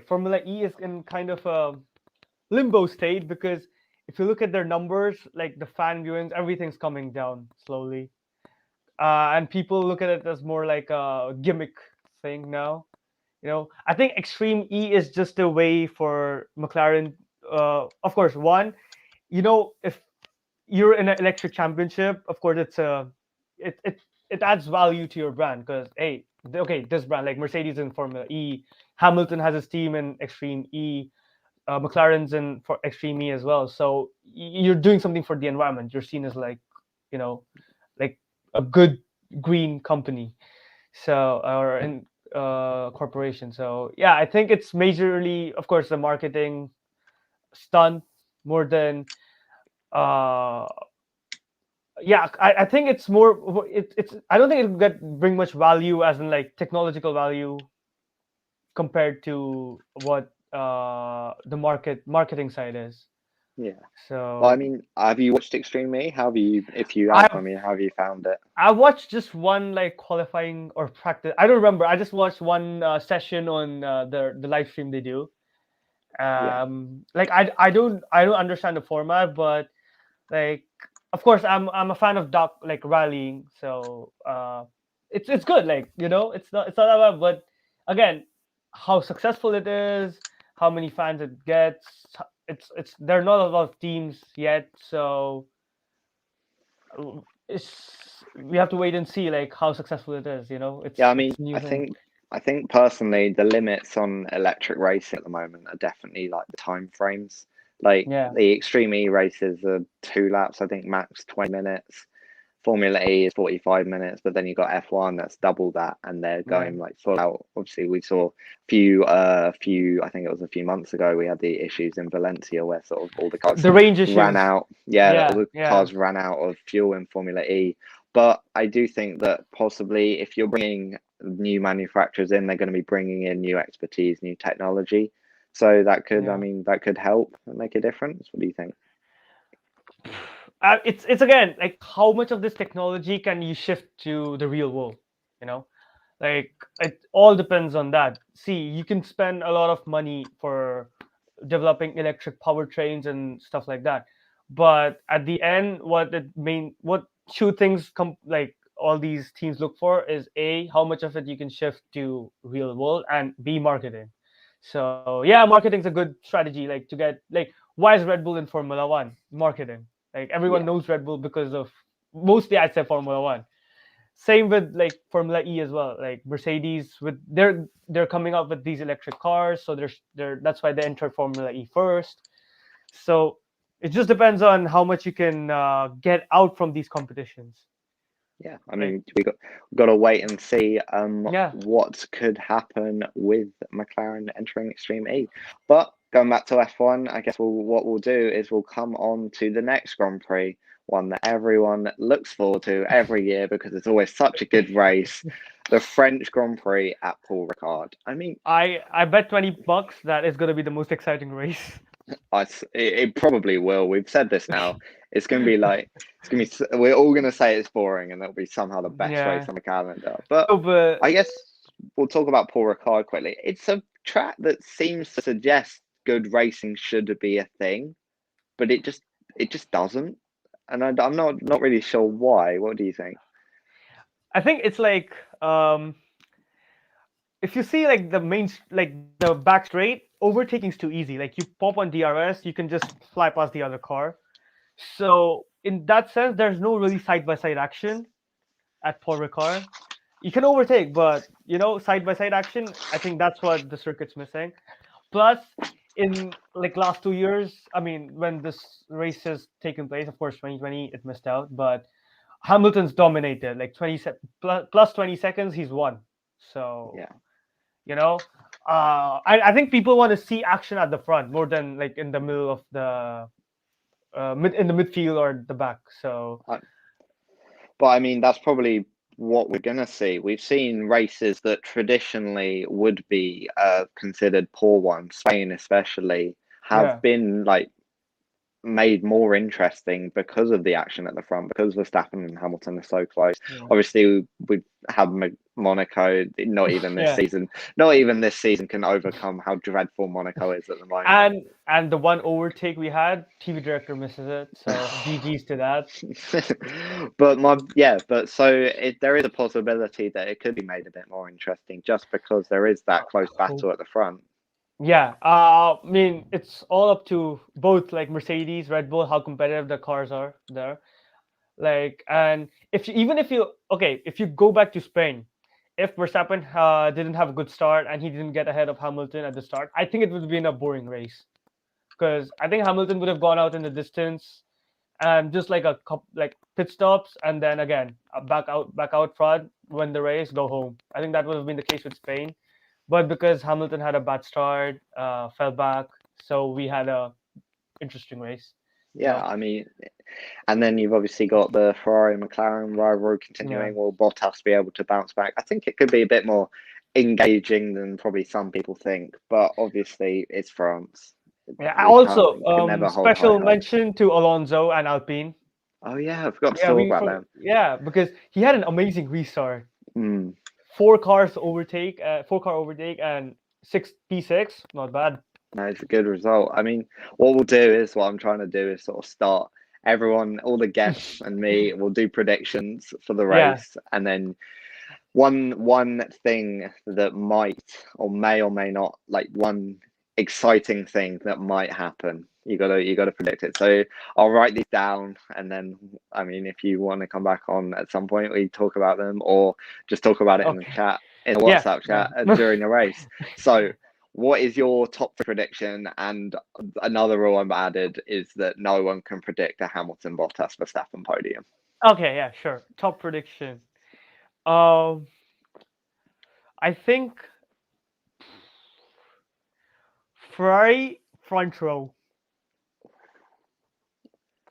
Formula E is in kind of a limbo state because if you look at their numbers, like the fan viewings, everything's coming down slowly, and people look at it as more like a gimmick thing now. I think Extreme E is just a way for McLaren. Of course, one, if you're in an electric championship, of course, it it it adds value to your brand because hey, okay, this brand like Mercedes in Formula E, Hamilton has his team in Extreme E, McLaren's in for Extreme E as well. So you're doing something for the environment. You're seen as like, you know, like a good green company. So or in corporation. So yeah, I think it's majorly, of course, the marketing stunt more than uh yeah, I think it's more it's I don't think it'll bring much value as in like technological value compared to what the marketing side is. Yeah. Well, I So mean, have you watched Extreme E? How have you, if you have, I I've mean, how have you found it? I watched just one like qualifying or practice. I don't remember. I just watched one session on the live stream they do. Yeah. Like I don't understand the format, but like of course I'm a fan of doc like rallying, so it's good. Like it's not that bad, but again, how successful it is, how many fans it gets, it's there are not a lot of teams yet, so it's we have to wait and see like how successful it is. Yeah, It's I mean, it's a new thing. I think personally the limits on electric racing at the moment are definitely like the time frames. Like Yeah, the Extreme E races are 2 laps, I think max 20 minutes. Formula E is 45 minutes, but then you got F1 that's double that, and they're yeah. going like full out. Obviously, we saw few, I think it was a few months ago, we had the issues in Valencia where sort of all the cars The range ran issues. out. Yeah, all Yeah, the yeah. cars ran out of fuel in Formula E. But I do think that possibly if you're bringing new manufacturers in, they're going to be bringing in new expertise, new technology. So that could, I Yeah. mean, that could help and make a difference. What do you think? It's again like how much of this technology can you shift to the real world? You know, like it all depends on that. See, you can spend a lot of money for developing electric powertrains and stuff like that, but at the end, what two things come like all these teams look for is a how much of it you can shift to real world and b marketing. So yeah, marketing's a good strategy. Like to get like why is Red Bull in Formula One? Marketing. Like everyone Yeah. knows Red Bull because of mostly I'd say Formula One. Same with like Formula E as well. Like Mercedes with they're coming up with these electric cars, so they're that's why they entered Formula E first. So it just depends on how much you can get out from these competitions. Yeah, I Like mean, we got to wait and see yeah, what could happen with McLaren entering Extreme E. But going back to F1, I guess what we'll do is we'll come on to the next Grand Prix, one that everyone looks forward to every year because it's always such a good race, the French Grand Prix at Paul Ricard. I mean, I bet $20 that is gonna be the most exciting race. it probably will. We've said this now. It's going to be like we're all going to say it's boring, and it'll be somehow the best race Yeah. on the calendar. But So, but I guess we'll talk about Paul Ricard quickly. It's a track that seems to suggest good racing should be a thing, but it just doesn't, and I'm not really sure why. What do you think? I think it's like if you see like like the back straight, overtaking's too easy. Like you pop on DRS, you can just fly past the other car. So in that sense, there's no really side by side action at Paul Ricard. You can overtake, but side by side action, I think that's what the circuit's missing. Plus, in like last 2 years, I mean, when this race has taken place, of course, 2020 it missed out, but Hamilton's dominated. Like plus 20 seconds, he's won. So Yeah. you know, I think people want to see action at the front more than like in the middle of the in the midfield or the back. So But I mean, that's probably what we're going to see. We've seen races that traditionally would be considered poor ones, Spain especially, have yeah, been like made more interesting because of the action at the front, because Verstappen and Hamilton are so close. yeah, Obviously, we have Monaco, not even this Yeah. season. Not even this season can overcome how dreadful Monaco is at the moment. And the one overtake we had, TV director misses it. So GG's to that. But there is a possibility that it could be made a bit more interesting just because there is that close battle at the front. Yeah, I mean it's all up to both like Mercedes, Red Bull, how competitive the cars are there. Like, and if you go back to Spain, if Verstappen didn't have a good start and he didn't get ahead of Hamilton at the start, I think it would have been a boring race because I think Hamilton would have gone out in the distance and just like like pit stops and then again back out front, win the race, go home. I think that would have been the case with Spain, but because Hamilton had a bad start, fell back, so we had a interesting race. Yeah, I mean, and then you've obviously got the Ferrari and McLaren rivalry continuing. Will Bottas be able to bounce back? I think it could be a bit more engaging than probably some people think, but obviously it's France. Yeah. We Also, can never hold high special hopes. mention to Alonso and Alpine. Oh yeah, I forgot to talk about them. Yeah, because he had an amazing restart. Mm. 4 car overtake, and six P6. Not bad. No, it's a good result. I mean, what I'm trying to do is sort of start everyone, all the guests and me will do predictions for the race, and then one thing that might or may not, like one exciting thing that might happen. You gotta predict it. So I'll write these down, and then I mean, if you want to come back on at some point, we talk about them, or just talk about it in the chat, in the WhatsApp chat during the race. So, what is your top prediction? And another rule I've added is that no one can predict a Hamilton, Bottas, Verstappen podium. Okay, yeah, sure. Top prediction. I think Ferrari front row.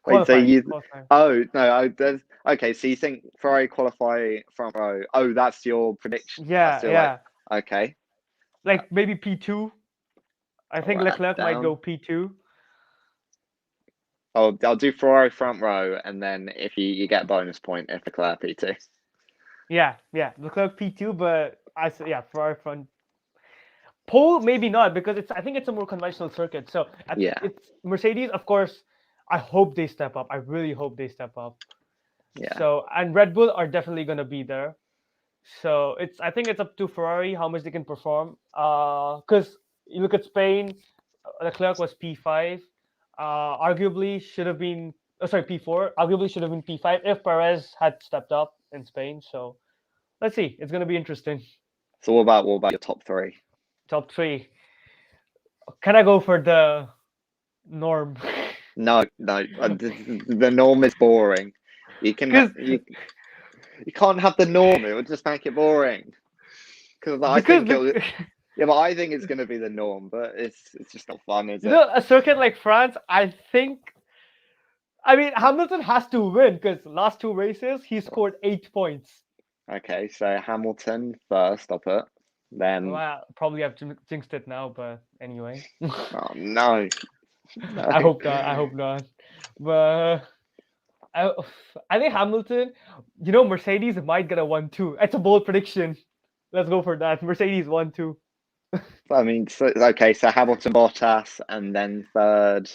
Wait, so you? Qualifying. Oh no, okay. So you think Ferrari qualify front row? Oh, that's your prediction. Yeah. Okay. Like maybe P2. I think Leclerc might go P2. I'll do Ferrari front row, and then if you get a bonus point if Leclerc P2. Yeah. Leclerc P2, but Ferrari front. Pole maybe not because I think it's a more conventional circuit. So it's Mercedes, of course. I hope they step up. I really hope they step up. Yeah. So and Red Bull are definitely gonna be there. So I think it's up to Ferrari how much they can perform. Because you look at Spain, Leclerc was P5. Arguably should have been P4. Arguably should have been P5 if Perez had stepped up in Spain. So let's see. It's gonna be interesting. So what about your top three? Top three. Can I go for the norm? No. The norm is boring. You can't have the norm. It would just make it boring. But I think it's going to be the norm. But it's just not fun, is it? A circuit like France, I mean, Hamilton has to win because last 2 races he scored 8 points. Okay, so Hamilton first. I'll put. Then probably have jinxed it now, but anyway. Oh no. I hope not. But I think Hamilton, Mercedes might get a 1-2. It's a bold prediction. Let's go for that. Mercedes 1-2. I mean, so Hamilton, Bottas, and then third.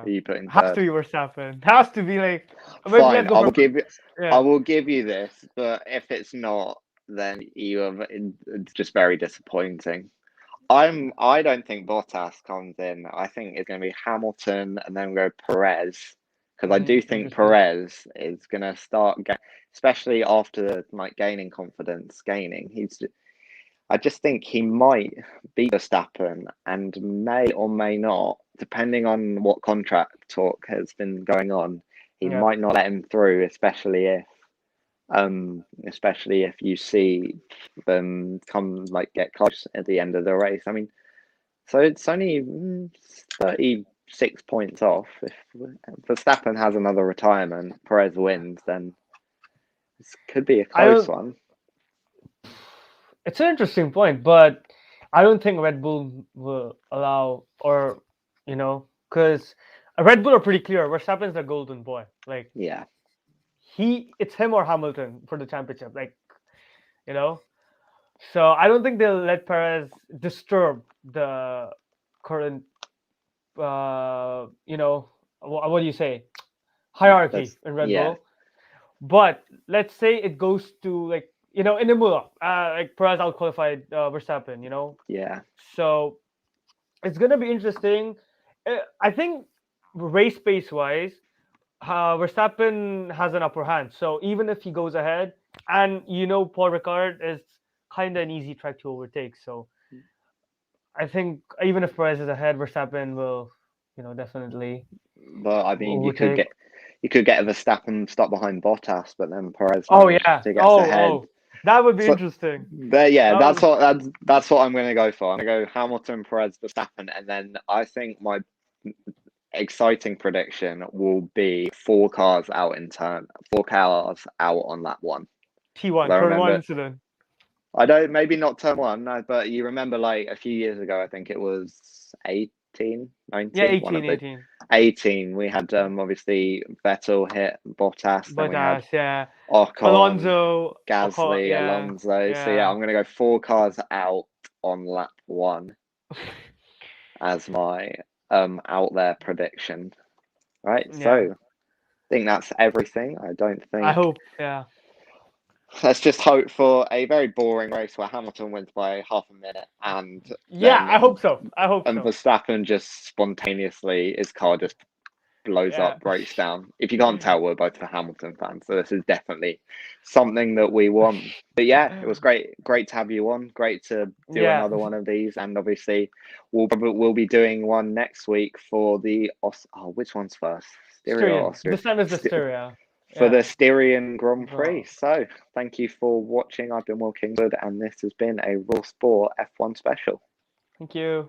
You put in third? Has to be Verstappen. Has to be like. Fine, I will give you this, but if it's not, then it's just very disappointing. I don't think Bottas comes in. I think it's going to be Hamilton and then go Perez, because I do think Perez is going to start, especially after gaining confidence. I just think he might beat Verstappen and may or may not, depending on what contract talk has been going on. He might not let him through, especially if you see them get close at the end of the race. I mean, so it's only 36 points off. If Verstappen has another retirement, Perez wins, then this could be a close one. It's an interesting point, but I don't think Red Bull will allow, or because Red Bull are pretty clear. Verstappen's the golden boy. it's him or Hamilton for the championship. Like, you know. So I don't think they'll let Perez disturb the current, what do you say, hierarchy in Red Yeah, Bull. But let's say it goes to like in Imola, like Perez out qualified Verstappen. yeah. So it's gonna be interesting. I think race pace wise, Verstappen has an upper hand. So even if he goes ahead, and Paul Ricard is kind of an easy track to overtake. So I think even if Perez is ahead, Verstappen will, definitely But I mean, overtake. you could get a Verstappen stuck behind Bottas, but then Perez Oh managed yeah. to get ahead. Oh, that would be So interesting. yeah, That would, that's what I'm going to go for. I'm going to go Hamilton, Perez, Verstappen, and then I think my exciting prediction will be 4 cars out in turn, 4 cars out on lap one. T1 I turn one remember, incident. I don't, maybe not turn one, no, but you remember like a few years ago, I think it was 18, Yeah, 19, one 18, of the 18. 18. We had obviously Vettel hit Bottas, then we had Yeah. Ocon, Alonso, Gasly, yeah, Alonso. So yeah, yeah, I'm going to go 4 cars out on lap one as my out there prediction. Right, so yeah. I think that's everything. I don't I think. hope, yeah, Let's just hope for a very boring race where Hamilton wins by half a minute, and yeah. then I hope so. I hope and so. Verstappen just spontaneously his car just blows Yeah, up, breaks down. If you can't tell, we're both Hamilton fans, so this is definitely something that we want. But yeah, it was great to have you on. Great to do yeah. another one of these, and obviously we'll be doing one next week for the which one's first? Styria or Styrian. Austria? This time is the Styria. For the Yeah. Styrian Grand Prix. Bro. So, thank you for watching. I've been Will Kingswood, and this has been a Raw Sport F1 special. Thank you.